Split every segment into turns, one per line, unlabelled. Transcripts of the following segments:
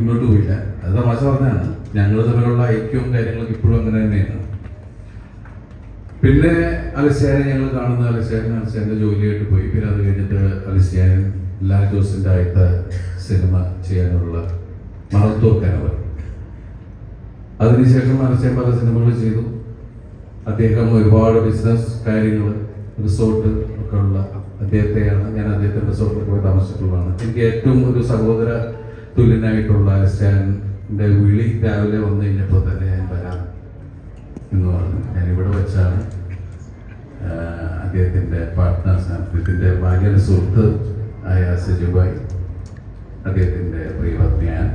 മുന്നോട്ട് പോയില്ല. അത് തമാശ പറഞ്ഞാണ്. ഞങ്ങൾ തമ്മിലുള്ള ഐക്യവും കാര്യങ്ങളൊക്കെ ഇപ്പോഴും അങ്ങനെ തന്നെയാണ്. പിന്നെ അലസ്യാനെ ഞങ്ങൾ കാണുന്ന അലസ്യാൻ്റെ ജോലിയായിട്ട് പോയി. പിന്നെ അത് കഴിഞ്ഞിട്ട് അലസ്യാൻ ലാൽ ജോസിൻ്റെ ആദ്യത്തെ സിനിമ ചെയ്യാനുള്ള മഹത്വ കനവ്. അതിനുശേഷം അലസ്യാൻ പല സിനിമകൾ ചെയ്തു. അദ്ദേഹം ഒരുപാട് ബിസിനസ് കാര്യങ്ങൾ, റിസോർട്ട് ഒക്കെ ഉള്ള അദ്ദേഹത്തെയാണ് ഞാൻ അദ്ദേഹത്തിൻ്റെ റിസോർട്ടിൽ പോയി താമസിച്ചിട്ടുള്ളതാണ്. എനിക്ക് ഏറ്റവും ഒരു സഹോദര തുല്യനായിട്ടുള്ള അലസ്യാൻ്റെ വിളി രാവിലെ വന്നു കഴിഞ്ഞപ്പോൾ തന്നെ ഞാൻ വരാം എന്ന് പറഞ്ഞു. ഞാനിവിടെ വെച്ചാണ് അദ്ദേഹത്തിൻ്റെ പാർട്ട്നേഴ്സ്, അദ്ദേഹത്തിൻ്റെ ബാല്യകാല സുഹൃത്ത് ആയ സജുബായി, അദ്ദേഹത്തിൻ്റെ പ്രിയപത്നിയാൻ,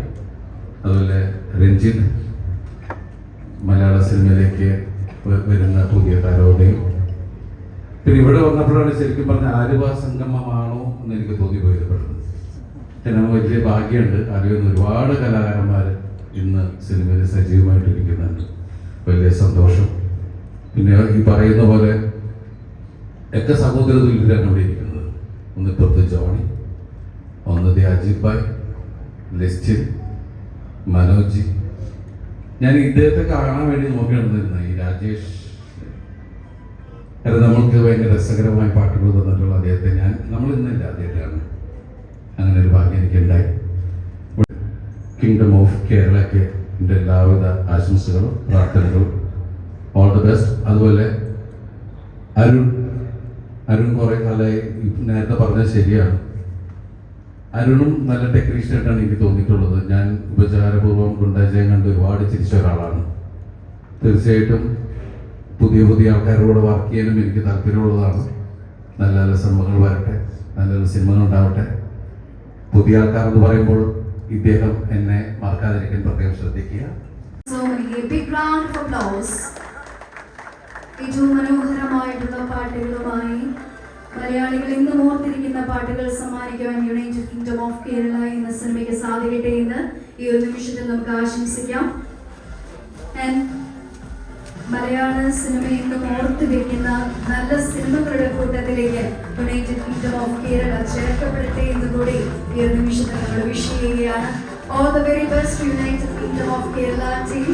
അതുപോലെ രഞ്ജിത്ത്, മലയാള സിനിമയിലേക്ക് വരുന്ന പുതിയ താരോദയം. പിന്നെ ഇവിടെ വന്നപ്പോഴാണ് ശരിക്കും പറഞ്ഞ ആലുവ സംഗമമാണോ എന്ന് എനിക്ക് തോന്നിപ്പോയത്. നമുക്ക് വലിയ ഭാഗ്യമുണ്ട്. അറിയുന്ന ഒരുപാട് കലാകാരന്മാർ ഇന്ന് സിനിമയിൽ സജീവമായിട്ടിരിക്കുന്നുണ്ട്. വലിയ സന്തോഷം. പിന്നെ ഈ പറയുന്ന പോലെ ഒക്കെ സഹോദര തുല്യരാണ് ഇവിടെ ഇരിക്കുന്നത്. ഒന്ന് ഇപ്പുറത്ത് ജോണി, ഒന്ന് അജിത് ഭായ്, ലെസ്റ്റിൻ, മനോജ്. ഞാൻ ഇദ്ദേഹത്തെ കാണാൻ വേണ്ടി നോക്കി നടന്നിരുന്നത് ഈ രാജേഷ്. കാരണം നമ്മൾക്ക് ഭയങ്കര രസകരമായ പാട്ടുകൾ തന്നിട്ടുള്ള അദ്ദേഹത്തെ നമ്മൾ ഇന്നില്ല അദ്ദേഹത്തെയാണ്. അങ്ങനെ ഒരു ഭാഗ്യം എനിക്കുണ്ടായി. കിങ്ഡം ഓഫ് കേരളയ്ക്ക് എൻ്റെ എല്ലാവിധ ആശംസകളും പ്രാർത്ഥനകളും. All the best. അതുപോലെ അരുൺ കുറേ കാലമായി നേരത്തെ പറഞ്ഞത് ശരിയാണ്. അരുണും നല്ല ടെക്നീഷ്യനായിട്ടാണ് എനിക്ക് തോന്നിയിട്ടുള്ളത്. ഞാൻ ഉപചാരപൂർവ്വം ഗുണ്ടാജയം കണ്ട് ഒരുപാട് ചിരിച്ച ഒരാളാണ്. തീർച്ചയായിട്ടും പുതിയ ആൾക്കാരോട് വർക്ക് ചെയ്യാനും എനിക്ക് താല്പര്യമുള്ളതാണ്. നല്ല നല്ല സിനിമകൾ വരട്ടെ, നല്ല നല്ല സിനിമകൾ ഉണ്ടാവട്ടെ. പുതിയ ആൾക്കാർ എന്ന് പറയുമ്പോൾ ഇദ്ദേഹം എന്നെ മറക്കാതിരിക്കാൻ പ്രത്യേകം ശ്രദ്ധിക്കുക.
ഏറ്റവും മനോഹരമായിട്ടുള്ള പാട്ടുകളുമായി മലയാളികൾ ഇന്നും ഓർത്തിരിക്കുന്ന പാട്ടുകൾ സമ്മാനിക്കുവാൻ യുണൈറ്റഡ് കിങ്ഡം ഓഫ് കേരള എന്ന സിനിമയ്ക്ക് സാധിക്കട്ടെ എന്ന് ഈ ഒരു നിമിഷത്തിൽ നമുക്ക് ആശംസിക്കാം. മലയാള സിനിമ ഇന്നും ഓർത്തു വെക്കുന്ന നല്ല സിനിമകളുടെ കൂട്ടത്തിലേക്ക് യുണൈറ്റഡ് കിങ്ഡം ഓഫ് കേരള ചേർക്കപ്പെടട്ടെ എന്നുകൂടി ഈ ഒരു നിമിഷത്തിൽ നമ്മൾ വിഷ് ചെയ്യുകയാണ്. All the very best United kingdom of Kerala team.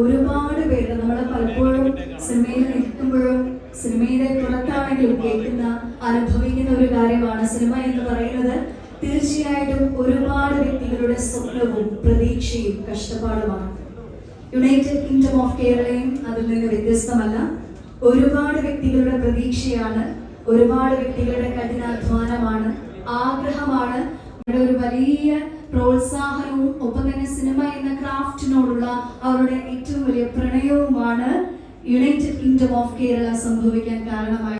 ഒരുപാട് പേര് നമ്മൾ പലപ്പോഴും സിനിമയിൽ നിൽക്കുമ്പോഴും സിനിമയുടെ പുറത്താണെങ്കിലും കേൾക്കുന്ന അനുഭവിക്കുന്ന ഒരു കാര്യമാണ് സിനിമ എന്ന് പറയുന്നത്. തീർച്ചയായിട്ടും ഒരുപാട് വ്യക്തികളുടെ സ്വപ്നവും പ്രതീക്ഷയും കഷ്ടപ്പാടുമാണ്. യുണൈറ്റഡ് കിങ്ഡം ഓഫ് കേരളയും അതിൽ നിന്ന് വ്യത്യസ്തമല്ല. ഒരുപാട് വ്യക്തികളുടെ പ്രതീക്ഷയാണ്, ഒരുപാട് വ്യക്തികളുടെ കഠിനാധ്വാനമാണ്, ആഗ്രഹമാണ്, ഒരു വലിയ പ്രോത്സാഹനവും ഒപ്പം തന്നെ സിനിമ എന്ന ക്രാഫ്റ്റിനോടുള്ള അവരുടെ ഏറ്റവും വലിയ പ്രണയവുമാണ് യുണൈറ്റഡ് കിങ്ഡം ഓഫ് കേരള സംഭവിക്കാൻ കാരണമായി.